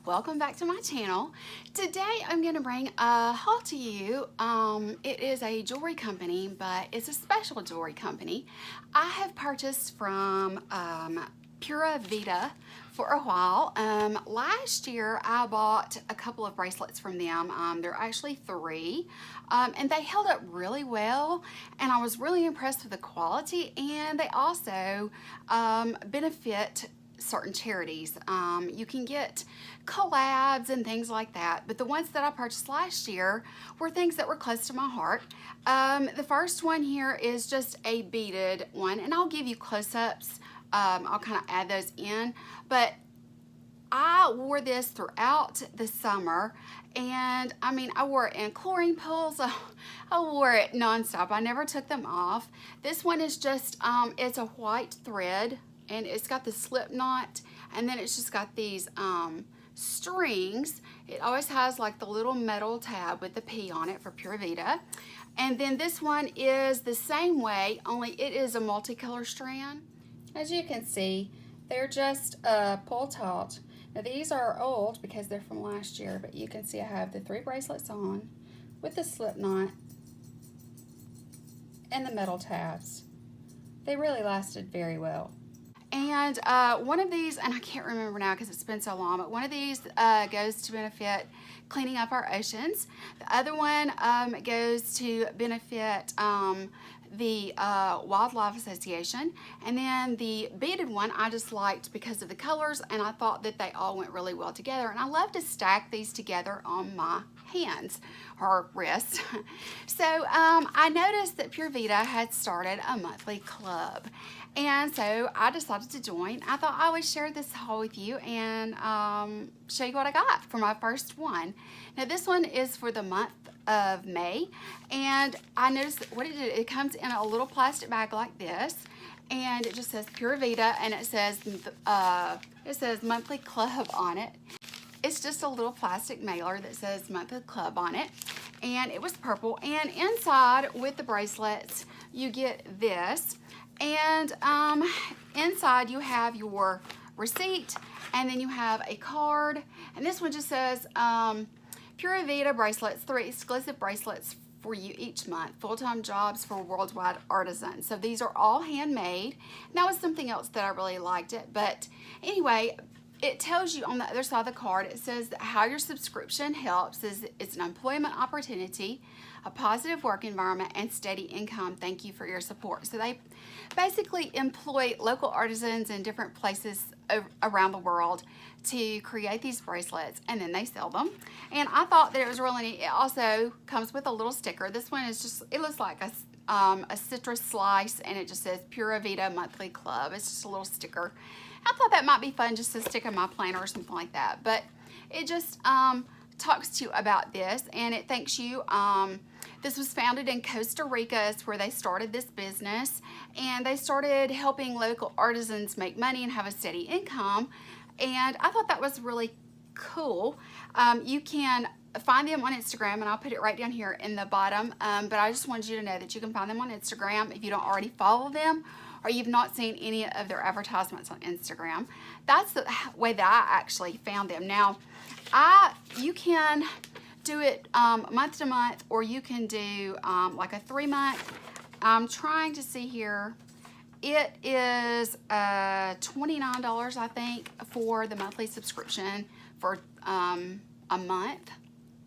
Welcome back to my channel. Today I'm going to bring a haul to you. It is a jewelry company, but it's a special jewelry company. I have purchased from Pura Vida for a while. Last year I bought a couple of bracelets from them. They're actually 3, and they held up really well, and I was really impressed with the quality, and they also benefit certain charities. You can get collabs and things like that, but the ones that I purchased last year were things that were close to my heart. The first one here is just a beaded one, and I'll give you close-ups. I'll kind of add those in, but I wore this throughout the summer, and I mean, I wore it in chlorine pools. I wore it nonstop. I never took them off. This one is just, it's a white thread, and it's got the slip knot, and then it's just got these strings. It always has like the little metal tab with the P on it for Pura Vida. And then this one is the same way, only it is a multicolor strand. As you can see, they're just pull taut. Now these are old because they're from last year, but you can see I have the 3 bracelets on with the slip knot and the metal tabs. They really lasted very well. And one of these, and I can't remember now because it's been so long, but one of these goes to benefit cleaning up our oceans. The other one goes to benefit the Wildlife Association. And then the beaded one I just liked because of the colors, and I thought that they all went really well together. And I love to stack these together on my hands or wrists. So I noticed that Pura Vida had started a monthly club, and so I decided to join. I thought I would share this haul with you and show you what I got for my first one. Now this one is for the month of May, and I noticed what it did. It comes in a little plastic bag like this, and it just says Pura Vida, and it says monthly club on it. It's just a little plastic mailer that says monthly club on it, and it was purple. And inside with the bracelets you get this, and inside you have your receipt, and then you have a card, and this one just says Pura Vida bracelets, 3 exclusive bracelets for you each month, full-time jobs for worldwide artisans. So these are all handmade. And that was something else that I really liked it. But anyway, it tells you on the other side of the card, it says that how your subscription helps is it's an employment opportunity, a positive work environment, and steady income. Thank you for your support. So they basically employ local artisans in different places around the world to create these bracelets, and then they sell them. And I thought that it was really neat. It also comes with a little sticker. This one is just, it looks like a citrus slice, and it just says Pura Vida Monthly Club. It's just a little sticker. I thought that might be fun just to stick in my planner or something like that. But it just talks to you about this, and it thanks you. This was founded in Costa Rica. It's where they started this business, and they started helping local artisans make money and have a steady income. And I thought that was really cool. You can find them on Instagram, and I'll put it right down here in the bottom. But I just wanted you to know that you can find them on Instagram if you don't already follow them, or you've not seen any of their advertisements on Instagram. That's the way that I actually found them. Now, you can do it month to month, or you can do like a 3-month. I'm trying to see here. It is $29, I think, for the monthly subscription for a month.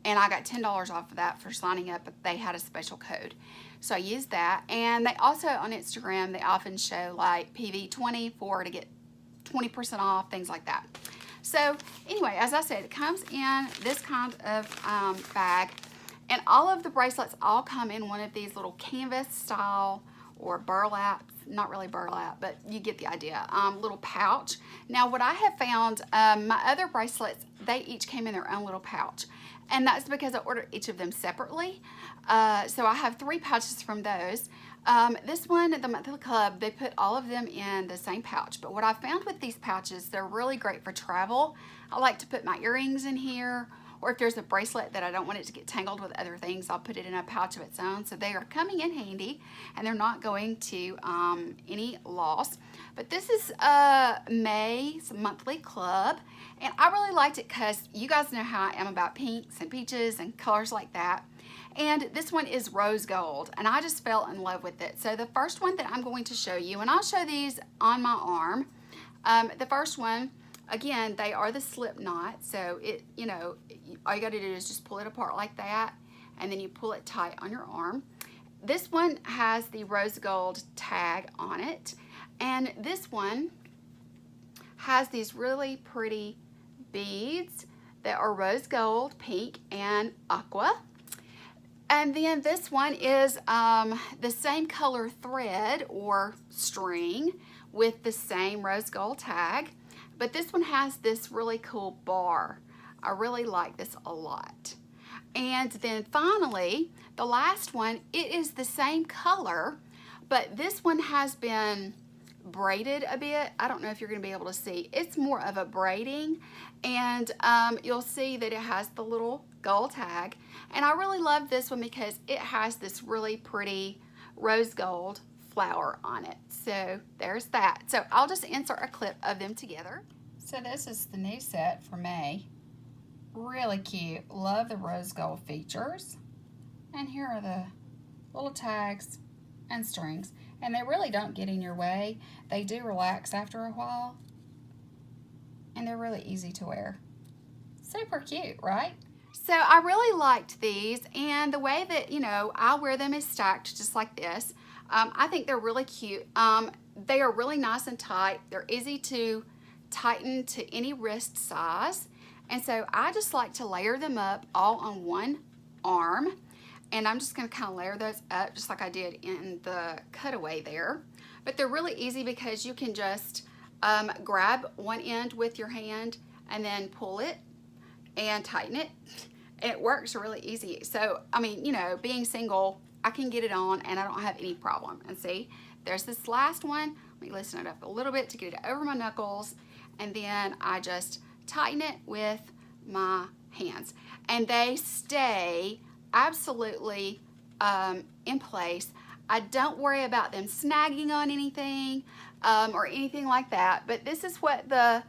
And I got $10 off of that for signing up, but they had a special code. So I used that. And they also, on Instagram, they often show like PV20 to get 20% off, things like that. So anyway, as I said, it comes in this kind of bag. And all of the bracelets all come in one of these little canvas style or burlap, not really burlap, but you get the idea, little pouch. Now what I have found, my other bracelets, they each came in their own little pouch. And that's because I ordered each of them separately. So I have 3 pouches from those. This one, the Monthly Club, they put all of them in the same pouch. But what I found with these pouches, they're really great for travel. I like to put my earrings in here, or if there's a bracelet that I don't want it to get tangled with other things, I'll put it in a pouch of its own. So they are coming in handy, and they're not going to any loss. But this is May's Monthly Club, and I really liked it because you guys know how I am about pinks and peaches and colors like that. And this one is rose gold, and I just fell in love with it. So the first one that I'm going to show you, and I'll show these on my arm. The first one, again, they are the slip knot, so it, you know, all you got to do is just pull it apart like that, and then you pull it tight on your arm. This one has the rose gold tag on it, and this one has these really pretty beads that are rose gold, pink, and aqua. And then this one is the same color thread or string with the same rose gold tag. But this one has this really cool bar. I really like this a lot. And then finally, the last one, it is the same color, but this one has been braided a bit. I don't know if you're going to be able to see. It's more of a braiding, and you'll see that it has the little gold tag. And I really love this one because it has this really pretty rose gold flower on it. So there's that. So I'll just insert a clip of them together. So this is the new set for May. Really cute. Love the rose gold features. And here are the little tags and strings. And they really don't get in your way. They do relax after a while. And they're really easy to wear. Super cute, right? So I really liked these, and the way that, you know, I wear them is stacked just like this. I think they're really cute. They are really nice and tight. They're easy to tighten to any wrist size. And so I just like to layer them up all on one arm. And I'm just going to kind of layer those up just like I did in the cutaway there. But they're really easy because you can just grab one end with your hand and then pull it and tighten it. And it works really easy. So, I mean, you know, being single, I can get it on and I don't have any problem. And see, there's this last one. Let me loosen it up a little bit to get it over my knuckles. And then I just tighten it with my hands. And they stay absolutely in place. I don't worry about them snagging on anything or anything like that. But this is what the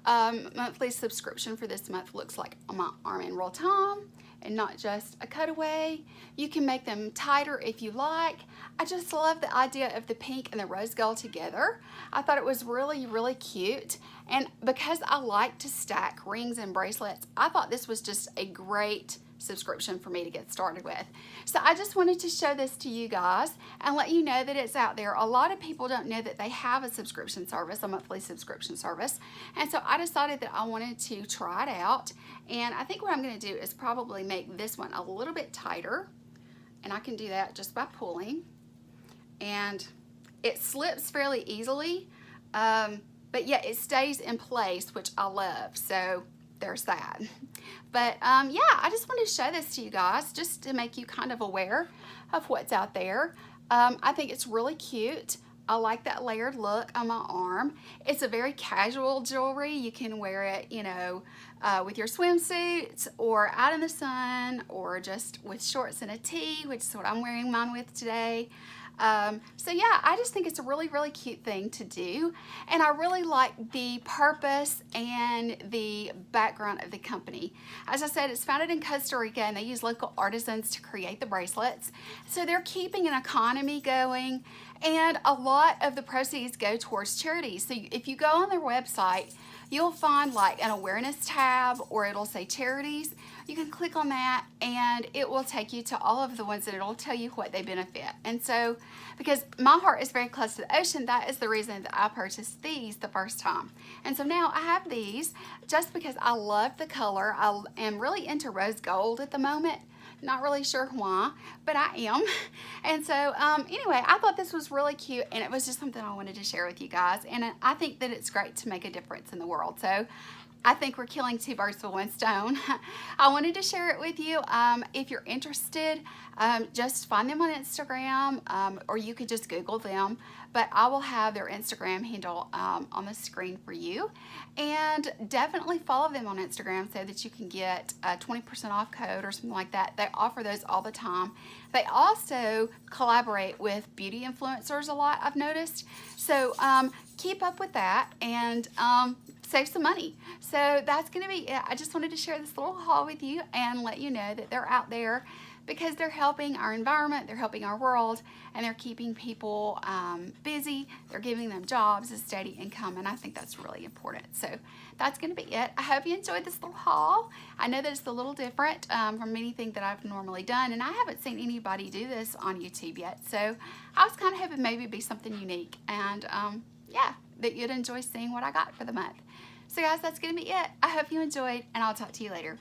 monthly subscription for this month looks like on my arm in real time, and not just a cutaway. You can make them tighter if you like. I just love the idea of the pink and the rose gold together. I thought it was really, really cute. And because I like to stack rings and bracelets, I thought this was just a great subscription for me to get started with. So I just wanted to show this to you guys and let you know that it's out there. A lot of people don't know that they have a subscription service, a monthly subscription service. And so I decided that I wanted to try it out. And I think what I'm going to do is probably make this one a little bit tighter. And I can do that just by pulling. And it slips fairly easily, but yet it stays in place, which I love. So there's that. But yeah, I just wanted to show this to you guys just to make you kind of aware of what's out there. I think it's really cute. I like that layered look on my arm. It's a very casual jewelry. You can wear it, you know, with your swimsuits or out in the sun or just with shorts and a tee, which is what I'm wearing mine with today. So yeah, I just think it's a really, really cute thing to do. And I really like the purpose and the background of the company. As I said, it's founded in Costa Rica and they use local artisans to create the bracelets. So they're keeping an economy going, and a lot of the proceeds go towards charities. So if you go on their website, you'll find like an awareness tab, or it'll say charities. You can click on that and it will take you to all of the ones, and it'll tell you what they benefit. And so, because my heart is very close to the ocean, that is the reason that I purchased these the first time. And so now I have these just because I love the color. I am really into rose gold at the moment. Not really sure why, but I am. And so anyway, I thought this was really cute, and it was just something I wanted to share with you guys. And I think that it's great to make a difference in the world. So I think we're killing two birds with one stone. I wanted to share it with you. If you're interested, just find them on Instagram, or you could just Google them. But I will have their Instagram handle on the screen for you. And definitely follow them on Instagram so that you can get a 20% off code or something like that. They offer those all the time. They also collaborate with beauty influencers a lot, I've noticed. So keep up with that and save some money. So that's going to be it. I just wanted to share this little haul with you and let you know that they're out there because they're helping our environment, they're helping our world, and they're keeping people busy. They're giving them jobs, a steady income, and I think that's really important. So that's going to be it. I hope you enjoyed this little haul. I know that it's a little different from anything that I've normally done, and I haven't seen anybody do this on YouTube yet. So I was kind of hoping maybe it'd be something unique, and yeah, that you'd enjoy seeing what I got for the month. So guys, that's going to be it. I hope you enjoyed, and I'll talk to you later.